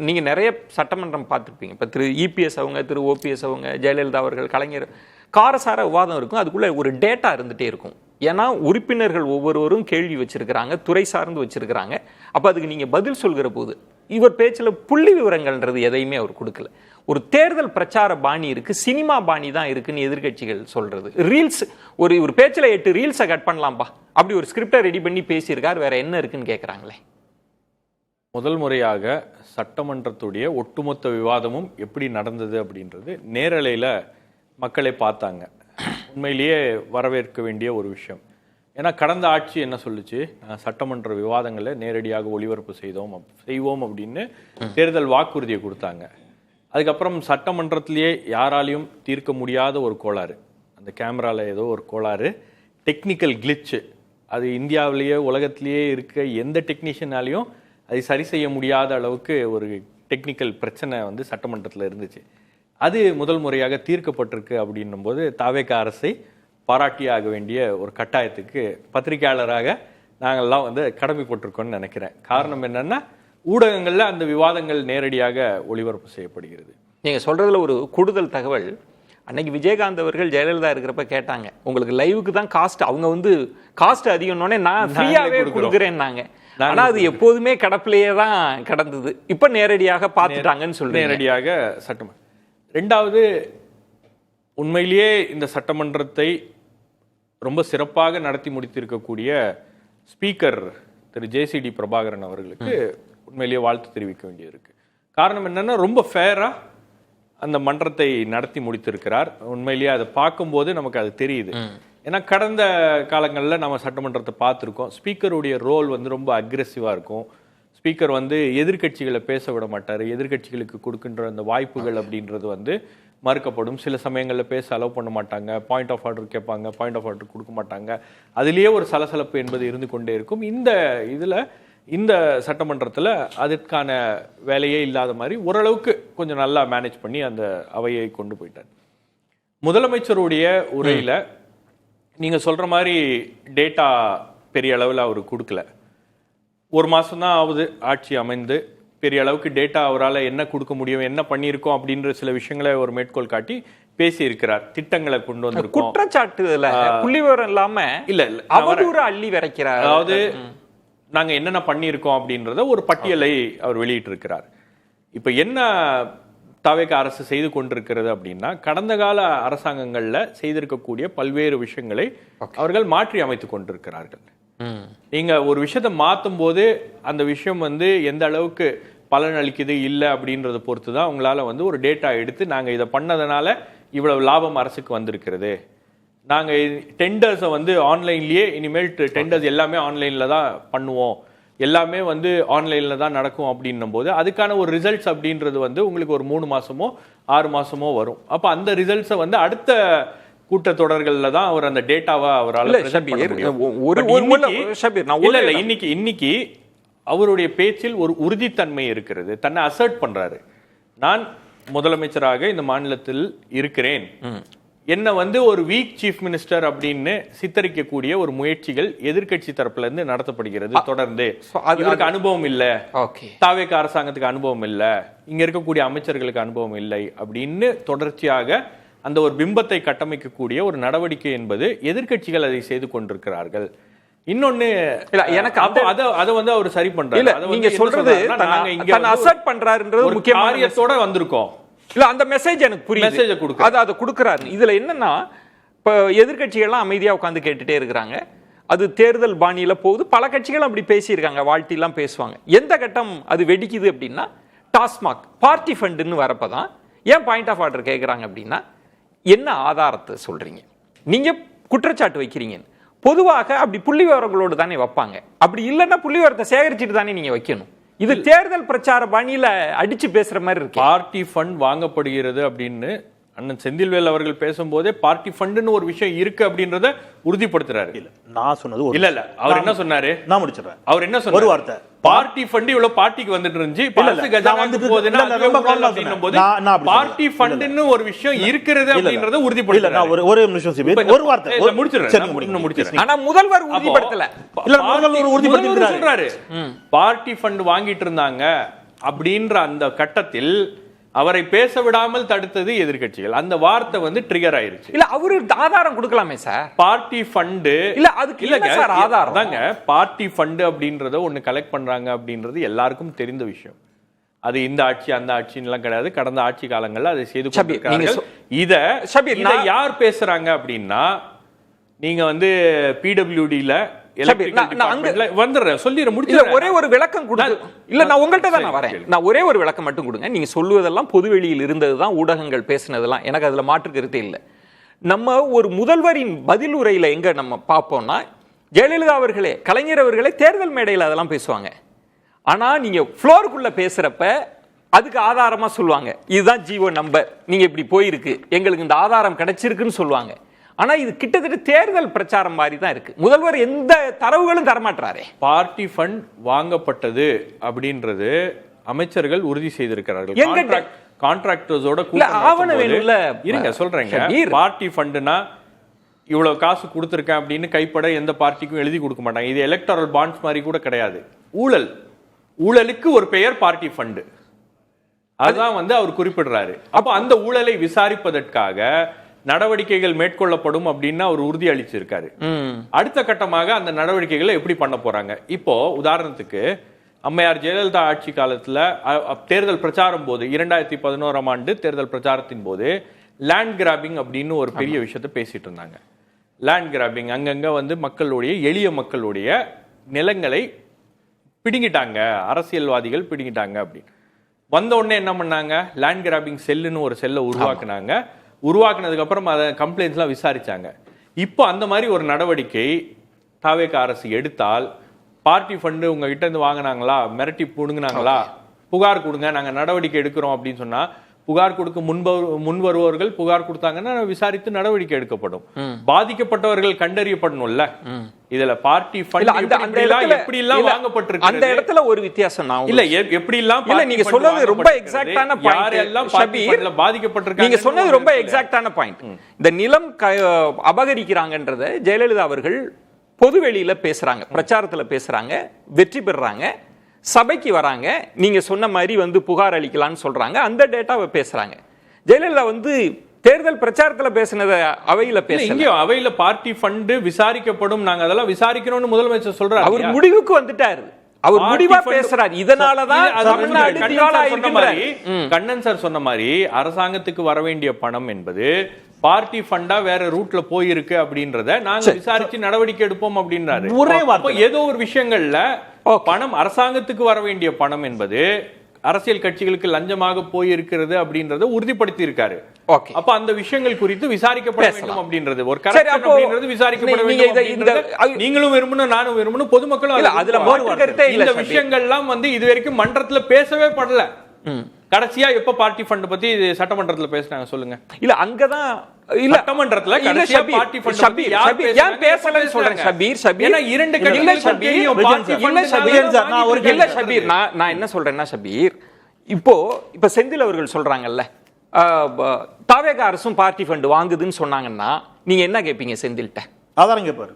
நீங்கள் நிறைய சட்டமன்றம் பார்த்துருப்பீங்க. இப்போ திரு இபிஎஸ் அவங்க, திரு ஓபிஎஸ் அவங்க, ஜெயலலிதா அவர்கள், கலைஞர், காரசார விவாதம் இருக்கும். அதுக்குள்ளே ஒரு டேட்டா இருந்துகிட்டே இருக்கும். ஏன்னா உறுப்பினர்கள் ஒவ்வொருவரும் கேள்வி வச்சிருக்கிறாங்க, துறை சார்ந்து வச்சிருக்கிறாங்க. அப்போ அதுக்கு நீங்கள் பதில் சொல்கிற போது இவர் பேச்சில் புள்ளி விவரங்கள்ன்றது எதையுமே அவர் கொடுக்கல. ஒரு தேர்தல் பிரச்சார பாணி இருக்கு, சினிமா பாணி தான் இருக்குன்னு எதிர்கட்சிகள் சொல்றது. ரீல்ஸ் ஒரு பேச்சில் 8 ரீல்ஸை கட் பண்ணலாம்பா, அப்படி ஒரு ஸ்கிரிப்டை ரெடி பண்ணி பேசியிருக்கார், வேற என்ன இருக்குன்னு கேட்குறாங்களே. முதல் முறையாக சட்டமன்றத்துடைய ஒட்டுமொத்த விவாதமும் எப்படி நடந்தது அப்படின்றது நேரலையில் மக்களை பார்த்தாங்க. உண்மையிலேயே வரவேற்க வேண்டிய ஒரு விஷயம். ஏன்னா கடந்த ஆட்சி என்ன சொல்லுச்சு, சட்டமன்ற விவாதங்களை நேரடியாக ஒளிபரப்பு செய்வோம் அப்படின்னு தேர்தல் வாக்குறுதியை கொடுத்தாங்க. அதுக்கப்புறம் சட்டமன்றத்திலேயே யாராலையும் தீர்க்க முடியாத ஒரு கோளாறு, அந்த கேமராவில் ஏதோ ஒரு கோளாறு, டெக்னிக்கல் கிளிச்சு, அது இந்தியாவிலேயே உலகத்திலேயே இருக்க எந்த டெக்னீஷியனாலையும் அதை சரி செய்ய முடியாத அளவுக்கு ஒரு டெக்னிக்கல் பிரச்சனை வந்து சட்டமன்றத்தில் இருந்துச்சு. அது முதல் முறையாக தீர்க்கப்பட்டிருக்கு அப்படின்னும் போது தாவேகா அரசை பாராட்டியாக வேண்டிய ஒரு கட்டாயத்துக்கு பத்திரிகையாளராக நாங்கள்லாம் வந்து கடமைப்பட்டிருக்கோம்னு நினைக்கிறேன். காரணம் என்னன்னா, ஊடகங்கள்ல அந்த விவாதங்கள் நேரடியாக ஒளிபரப்பு செய்யப்படுகிறது. நீங்க சொல்றதுல ஒரு கூடுதல் தகவல், அன்னைக்கு விஜயகாந்த் அவர்கள் ஜெயலலிதா இருக்கிறப்ப கேட்டாங்க, உங்களுக்கு லைவுக்கு தான் காஸ்ட், அவங்க வந்து காஸ்ட் அதிகம்னே நான் ஃப்ரீயாவே கொடுக்குறேன்னாங்க. ஆனா அது எப்போதுமே கடப்பிலேயே தான் கடந்தது. இப்ப நேரடியாக பார்த்துட்டாங்கன்னு சொல்றேன். நேரடியாக சட்டமன்றம். ரெண்டாவது, உண்மையிலேயே இந்த சட்டமன்றத்தை ரொம்ப சிறப்பாக நடத்தி முடித்திருக்கக்கூடிய ஸ்பீக்கர் திரு ஜேசிடி பிரபாகரன் அவர்களுக்கு உண்மையிலேயே வாழ்த்து தெரிவிக்க வேண்டியிருக்கு. காரணம் என்னன்னா, ரொம்ப ஃபேரா அந்த மன்றத்தை நடத்தி முடித்திருக்கிறார். உண்மையிலேயே அதை பார்க்கும்போது நமக்கு அது தெரியுது. ஏன்னா கடந்த காலங்களில் நம்ம சட்டமன்றத்தை பார்த்துருக்கோம், ஸ்பீக்கருடைய ரோல் வந்து ரொம்ப அக்ரெசிவாக இருக்கும். ஸ்பீக்கர் வந்து எதிர்கட்சிகளை பேச விட மாட்டார். எதிர்கட்சிகளுக்கு கொடுக்கின்ற அந்த வாய்ப்புகள் அப்படின்றது வந்து மறுக்கப்படும். சில சமயங்களில் பேச அலோவ் பண்ண மாட்டாங்க, பாயிண்ட் ஆஃப் ஆர்டர் கேட்பாங்க, பாயிண்ட் ஆஃப் ஆர்டர் கொடுக்க மாட்டாங்க. அதுலேயே ஒரு சலசலப்பு என்பது இருந்து கொண்டே இருக்கும். இந்த சட்டமன்றத்தில் அதற்கான வேலையே இல்லாத மாதிரி ஓரளவுக்கு கொஞ்சம் நல்லா மேனேஜ் பண்ணி அந்த அவையை கொண்டு போயிட்டார். முதலமைச்சருடைய உரையில் நீங்கள் சொல்கிற மாதிரி டேட்டா பெரிய அளவில் அவர் கொடுக்கல. ஒரு மாதம்தான் ஆகுது ஆட்சி அமைந்து, பெரிய அளவுக்கு டேட்டா அவரால் என்ன கொடுக்க முடியும், என்ன பண்ணியிருக்கோம் அப்படின்ற சில விஷயங்களை ஒரு மேற்கோள் காட்டி பேசி இருக்கிறார். திட்டங்களை கொண்டு வந்திருக்கோம். குற்றச்சாட்டுல புள்ளி விவரம் இல்லாம இல்ல அவதூறு அள்ளி வரைக்கிறார். அதாவது நாங்க என்னென்ன பண்ணியிருக்கோம் அப்படின்றத ஒரு பட்டியலை அவர் வெளியிட்டு இருக்கிறார். இப்ப என்ன தாவேகா அரசு செய்து கொண்டிருக்கிறது அப்படின்னா, கடந்த கால அரசாங்கங்கள்ல செய்திருக்கக்கூடிய பல்வேறு விஷயங்களை அவர்கள் மாற்றி அமைத்துக் கொண்டிருக்கிறார்கள். நீங்க ஒரு விஷயத்தை மாற்றும் போது அந்த விஷயம் வந்து எந்த அளவுக்கு பலன் அளிக்குது இல்லை அப்படின்றத பொறுத்து தான் உங்களால வந்து ஒரு டேட்டா எடுத்து நாங்க இதை பண்ணதுனால இவ்வளவு லாபம் அரசுக்கு வந்திருக்கிறது, நாங்க டெண்டர்ஸை வந்து ஆன்லைன்லயே இனிமேல் டெண்டர்ஸ் எல்லாமே ஆன்லைன்ல தான் பண்ணுவோம், எல்லாமே வந்து ஆன்லைன்ல தான் நடக்கும் அப்படின்னும் போது அதுக்கான ஒரு ரிசல்ட்ஸ் அப்படின்றது வந்து உங்களுக்கு ஒரு 3 மாசமோ 6 மாசமோ வரும். அப்ப அந்த ரிசல்ட்ஸை வந்து அடுத்த கூட்டத்தொடர்கள்ல தான் அவர் அந்த டேட்டாவை அவரால் இன்னைக்கு அவருடைய பேச்சில் ஒரு உறுதித்தன்மை இருக்கிறது. தன்னை அசர்ட் பண்றாரு. நான் முதலமைச்சராக இந்த மாநிலத்தில் இருக்கிறேன், என்ன வந்து ஒரு வீக் சீஃப் மினிஸ்டர் அப்படின்னு சித்தரிக்கக்கூடிய ஒரு முயற்சிகள் எதிர்கட்சி தரப்புல இருந்து நடத்தப்படுகிறது. தொடர்ந்து இவருக்கு அனுபவம் இல்ல, தாவேகா அரசாங்கத்துக்கு அனுபவம் இல்ல, இங்க இருக்கக்கூடிய அமைச்சர்களுக்கு அனுபவம் இல்லை அப்படின்னு தொடர்ச்சியாக அந்த ஒரு பிம்பத்தை கட்டமைக்கக்கூடிய ஒரு நடவடிக்கை என்பது எதிர்கட்சிகள் அதை செய்து கொண்டிருக்கிறார்கள். இன்னொன்னு எனக்கு அதை வந்து அவர் சரி பண்றாரு. நீங்க சொல்றது அசர்ட் பண்றாருன்றது ஒரு காரியத்தோட வந்திருக்கோம். இல்ல அந்த மெசேஜ் எனக்கு புரியுது, மெசேஜ் அதை கொடுக்குறாரு. இதுல என்னன்னா, இப்ப எதிர்கட்சிகள்லாம் அமைதியா உட்காந்து கேட்டுட்டே இருக்கிறாங்க. அது தேர்தல் பாணியில போகுது. பல கட்சிகள் அப்படி பேசியிருக்காங்க, வாழ்த்திலாம் பேசுவாங்க. எந்த கட்டம் அது வெடிக்குது அப்படின்னா, டாஸ்மாக் பார்ட்டி ஃபண்டுன்னு வரப்பதான் ஏன் பாயிண்ட் ஆஃப் ஆர்டர் கேட்குறாங்க அப்படின்னா, என்ன ஆதாரத்தை சொல்றீங்க, நீங்க குற்றச்சாட்டு வைக்கிறீங்க. பொதுவாக அப்படி புள்ளி விவரங்களோடு தானே வைப்பாங்க. அப்படி இல்லைன்னா புள்ளி விவரத்தை சேகரிச்சுட்டு தானே நீங்க வைக்கணும். இது தேர்தல் பிரச்சார பாணியில அடிச்சு பேசுற மாதிரி இருக்கு. பார்ட்டி ஃபண்ட் வாங்கப்படுகிறது அப்படின்னு அண்ணன் செந்தில்வேல் அவர்கள் பேசும்போதே பார்ட்டி ஃபண்டுன்னு ஒரு விஷயம் இருக்கு அப்படின்றத உறுதிப்படுத்துறாரு. இல்ல நான் சொன்னது இல்ல அவர் என்ன சொன்னாரு, நான் முடிச்சிடுறேன். அவர் என்ன சொன்னாரு, ஒரு வார்த்தை, பார்ட்டி ஃபண்ட் இவ்வளவு பார்ட்டிக்கு வந்துட்டு இருந்துச்சு, பார்ட்டி ஃபண்ட்னு ஒரு விஷயம் இருக்கிறது அப்படின்றத உறுதிப்படுத்துறாரு. ஒரு நிமிஷம் சிபி, ஒரு வார்த்தை முடிச்சிடுறேன். ஆனா முதல்வர் உறுதிப்படுத்தல. இல்ல முதல்வர் உறுதிப்படுத்தி சொல்றாரு, பார்ட்டி ஃபண்ட் வாங்கிட்டு இருந்தாங்க, அப்படின்ற அந்த கட்டத்தில் அவரை பேச விடாமல் தடுத்தது எதிர்க்கட்சிகள். அந்த வார்த்தை வந்து ட்ரிகர் ஆயிருச்சு. இல்ல அவரு ஆதாரம் கொடுக்கலாமே சார். பார்ட்டி ஃபண்டு இல்ல அதுக்கு இல்ல சார் ஆதாரம் தாங்க. பார்ட்டி ஃபண்டு அப்படின்றத ஒண்ணு கலெக்ட் பண்றாங்க அப்படின்றது எல்லாருக்கும் தெரிந்த விஷயம். அது இந்த ஆட்சி அந்த ஆட்சின்னு கிடையாது. கடந்த ஆட்சி காலங்கள்ல அதை செய்து கொண்டிருக்கிறார்கள். இத யார் பேசுறாங்க அப்படின்னா, நீங்க வந்து பிடபிள்யூடில ஒரே ஒரு விளக்கம் கொடுத்து இல்ல நான் உங்கள்கிட்ட தான் நான் வரேன். நான் ஒரே ஒரு விளக்கம் மட்டும் கொடுங்க. நீங்க சொல்லுவதெல்லாம் பொதுவெளியில் இருந்ததுதான், ஊடகங்கள் பேசினதெல்லாம், எனக்கு அதுல மாற்று கருத்தே இல்லை. நம்ம ஒரு முதல்வரின் பதில் உரையில எங்க நம்ம பார்ப்போம்னா, ஜெயலலிதா அவர்களே, கலைஞர் அவர்களே தேர்தல் மேடையில் அதெல்லாம் பேசுவாங்க. ஆனா நீங்க ஃப்ளோருக்குள்ள பேசுறப்ப அதுக்கு ஆதாரமா சொல்லுவாங்க, இதுதான் ஜீவோ நம்பர், நீங்க இப்படி போயிருக்கு, எங்களுக்கு இந்த ஆதாரம் கிடைச்சிருக்குன்னு சொல்லுவாங்க. ஆனா இது கிட்டத்தட்ட தேர்தல் பிரச்சாரம் மாதிரி தான் இருக்கு. முதல்வர் எந்த தரவுகளும் தரமாட்டாரே. பார்ட்டி ஃபண்ட் வாங்கப்பட்டது அப்படின்றது அமைச்சர்கள் உறுதி செய்திருக்கிறார்கள். கான்ட்ராக்டர்ஸோட இருங்க சொல்றேங்க. பார்ட்டி ஃபண்ட்னா இவ்வளவு காசு கொடுத்திருக்கேன் அப்படின்னு கைப்பட எந்த பார்ட்டிக்கும் எழுதி கொடுக்க மாட்டாங்க. இது எலக்டரல் பாண்ட்ஸ் மாதிரி கூட கிடையாது. ஊழலுக்கு ஒரு பெயர் பார்ட்டி ஃபண்ட். அதுதான் வந்து அவர் குறிப்பிடுறாரு. அப்ப அந்த ஊழலை விசாரிப்பதற்காக நடவடிக்கைகள் மேற்கொள்ளப்படும் அப்படின்னு அவர் உறுதி அளிச்சிருக்காரு. அடுத்த கட்டமாக அந்த நடவடிக்கைகளை எப்படி பண்ண போறாங்க? இப்போ உதாரணத்துக்கு அம்மையார் ஜெயலலிதா ஆட்சி காலத்துல தேர்தல் பிரச்சாரம் போது 2011ஆம் ஆண்டு தேர்தல் பிரச்சாரத்தின் போது லேண்ட் கிராபிங் அப்படின்னு ஒரு பெரிய விஷயத்த பேசிட்டு இருந்தாங்க. லேண்ட் கிராபிங் அங்கங்க வந்து மக்களுடைய, எளிய மக்களுடைய நிலங்களை பிடுங்கிட்டாங்க, அரசியல்வாதிகள் பிடுங்கிட்டாங்க அப்படின்னு வந்த உடனே என்ன பண்ணாங்க? லேண்ட் கிராபிங் செல்லுன்னு ஒரு செல்லை உருவாக்குனாங்க. உருவாக்குனதுக்கு அப்புறம் அதை கம்ப்ளைண்ட்ஸ்லாம் விசாரிச்சாங்க. இப்போ அந்த மாதிரி ஒரு நடவடிக்கை தாவேக அரசு எடுத்தால், பார்ட்டி ஃபண்டு உங்ககிட்ட இருந்து வாங்கினாங்களா, மிரட்டி புடுங்கினாங்களா, புகார் கொடுங்க, நாங்கள் நடவடிக்கை எடுக்கிறோம் அப்படின்னு சொன்னா, புகார் கொடுக்க முன் வருபவர்கள் புகார் கொடுத்தாங்கன்னா விசாரித்து நடவடிக்கை எடுக்கப்படும். பாதிக்கப்பட்டவர்கள் கண்டறியப்படணும்ல. இதுல பார்ட்டி ஃபண்ட் எப்படி எல்லாம் வாங்கப்பட்டிருக்கு, அந்த இடத்துல ஒரு வித்தியாசம் நான் இல்ல எப்படி எல்லாம் நீங்க சொன்னது ரொம்ப எக்ஸாக்ட்டான பாயிண்ட். யாரெல்லாம் பார்ட்டி ஃபண்ட்ல பாதிக்கப்பட்டிருக்காங்க நீங்க சொன்னது ரொம்ப எக்ஸாக்ட்டான பாயிண்ட். இந்த நிலம் அபகரிக்கிறாங்கன்றத ஜெயலலிதா அவர்கள் பொதுவெளியில பேசுறாங்க, பிரச்சாரத்துல பேசுறாங்க, வெற்றி பெறாங்க, சபைக்கு வராங்க, நீங்க சொன்ன மாதிரி வந்து புகார் அளிக்கலாம்னு சொல்றாங்க, அந்த டேட்டாவை பேசுறாங்க. ஜெயலலிதா வந்து தேர்தல் பிரச்சாரத்துல பேசினத அவையில பேசல. அவையில பார்ட்டி ஃபண்ட் விசாரிக்கப்படும், நாங்க அதெல்லாம் விசாரிக்கணும்னு முதலமைச்சர் சொல்றாரு. அவர் முடிவுக்கு வந்துட்டாரு, அவர் முடிவா பேசுறாரு. இதனாலதான் கண்ணன் சார் சொன்ன மாதிரி அரசாங்கத்துக்கு வர வேண்டிய பணம் என்பது பார்ட்டி ஃபண்டா வேற ரூட்ல போயிருக்கு அப்படின்றத நாங்க விசாரிச்சு நடவடிக்கை எடுப்போம் அப்படின்றாரு. ஏதோ ஒரு விஷயங்கள்ல பணம் அரசாங்கத்துக்கு வர வேண்டிய பணம் என்பது அரசியல் கட்சிகளுக்கு லஞ்சமாக போயிருக்கிறது அப்படின்றத உறுதிப்படுத்தி இருக்காரு. அப்ப அந்த விஷயங்கள் குறித்து விசாரிக்கப்பட வேண்டும் அப்படின்றது ஒரு கரெக்ட் அப்படின்றது விசாரிக்கப்பட வேண்டும். நீங்களும் விரும்பணும், நானும் விரும்பணும், பொதுமக்களும் அதுல இந்த விஷயங்கள்லாம் வந்து இதுவரைக்கும் மன்றத்துல பேசவே படல. கடைசியா எப்ப பார்ட்டி ஃபண்ட் பத்தி சட்டமன்றத்துல பேசினாங்க சொல்லுங்க? இல்ல அங்கதான் இல்ல சட்டமன்றத்துல கடைசியா பார்ட்டி ஃபண்ட் பத்தி யார் பேசலன்னு சொல்றேன் ஷபீர். ஏன்னா இரண்டு கட்சிகள் ஷபீர் நான் என்ன சொல்றேன்னா ஷபீர், இப்ப செந்தில் அவர்கள் சொல்றாங்கல்ல தாவேக அரசும் பார்ட்டி ஃபண்ட் வாங்குதுன்னு சொன்னாங்கன்னா நீங்க என்ன கேட்பீங்க செந்தில்ட்ட? ஆதாரம் கேட்பாரு.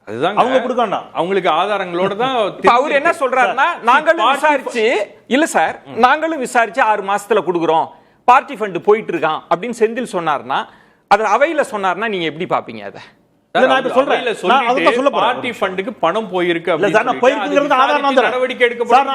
அதுதான் அவங்க கொடுக்கணும், அவங்களுக்கு ஆதாரங்களோட தான். அவர் என்ன சொல்றாருன்னா, நாங்களும் விசாரிச்சு இல்ல சார், நாங்களும் விசாரிச்சு 6 மாசத்துல கொடுக்குறோம், பார்ட்டி ஃபண்ட் போயிட்டு இருக்கான் அப்படின்னு செந்தில் சொன்னார்னா, அது அவையில சொன்னார்னா நீங்க எப்படி பாப்பீங்க? அதை பார்ட்டி ஃபண்டுக்கு பணம் போயிருக்கு நடவடிக்கை எடுக்கப்படும்.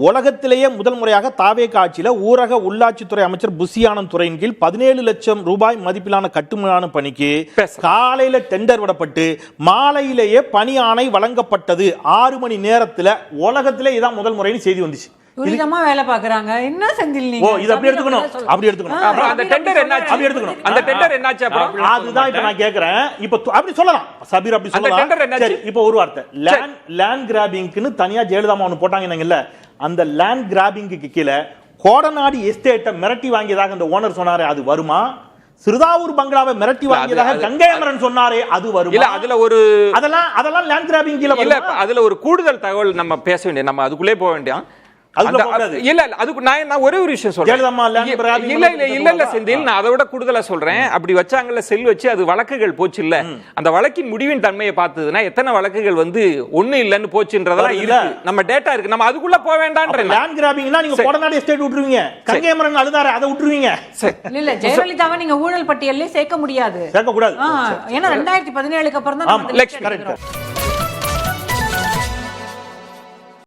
உலகத்திலேயே முதல் முறையாக தாவேக ஆட்சியில ஊரக உள்ளாட்சித்துறை அமைச்சர் புசி ஆனந்த் துறையின் கீழ் 17 லட்சம் ரூபாய் மதிப்பிலான கட்டுமான பணிக்கு காலையில டெண்டர் விடப்பட்டு மாலையிலேயே பணி ஆணை வழங்கப்பட்டது. 6 மணி நேரத்துல உலகத்திலே இதான் முதல் முறைன்னு செய்தி வந்துச்சு. துரிதமா வேலை பாக்குறாங்க. என்ன செந்தில் நீங்க இது அப்படி எடுத்துக்கணும், அப்படி எடுத்துக்கணும். அந்த டெண்டர் என்னாச்சு? அப்படி எடுத்துக்கணும். அந்த டெண்டர் என்னாச்சு? அப்புறம் அதுதான் இப்ப நான் கேக்குறேன். இப்ப அப்படி சொல்லலாம் சபீர், அப்படி சொல்லலாம். அந்த டெண்டர் என்னாச்சு? இப்ப ஒரு வார்த்தை, லேண்ட் கிராபிங்க்னு தனியா ஜெயலலிதா ஒன்னு போட்டாங்கன்னீங்கல்ல, அந்த லேண்ட் கிராபிங்க்கு கீழே கோடநாடு எஸ்டேட்டை மிரட்டி வாங்கியதாக அந்த ஓனர் சொன்னாரே, அது வருமா? சிறுதாவூர் பங்களாவை மிரட்டி வாங்கியதாக கங்கை அமரன் சொன்னாரே, அது வருமா? இல்ல அதுல ஒரு அதெல்லாம் லேண்ட் கிராபிங் கீழ இல்ல. அதுல ஒரு கூடுதல் தகவல் நம்ம பேச வேண்டிய, நம்ம அதுக்குள்ளே போக வேண்டிய, அதுக்குள்ள போக கூடாது. இல்ல அதுக்கு நான் ஒரே ஒரு விஷயம் சொல்றேன். ஜெயலலிதா land grabbing இல்ல செந்தில், நான் அதை விட கூடுதலா சொல்றேன். அப்படி வச்சாங்கல்ல செல் வச்சு, அது வழக்குகள் போச்சு இல்ல, அந்த வழக்கின் முடிவின் தன்மையை பார்த்ததுன்னா எத்தனை வழக்குகள் வந்து ஒண்ணு இல்லன்னு போச்சுன்றதெல்லாம் இருக்கு, நம்ம டேட்டா இருக்கு, நம்ம அதுக்குள்ள போக வேண்டாம்ன்ற. லேண்ட் கிராபிங்னா நீங்க கொடநாடு எஸ்டேட் விட்டுருவீங்க, கங்கைமரன் அழுதாரு அதை விட்டுருவீங்க. இல்ல ஜெயலலிதாவை நீங்க ஊழல் பட்டியல்ல சேர்க்க முடியாது, சேர்க்க கூடாது. ஏன்னா 2017க்கு அப்புறம் தான் லட்சுமி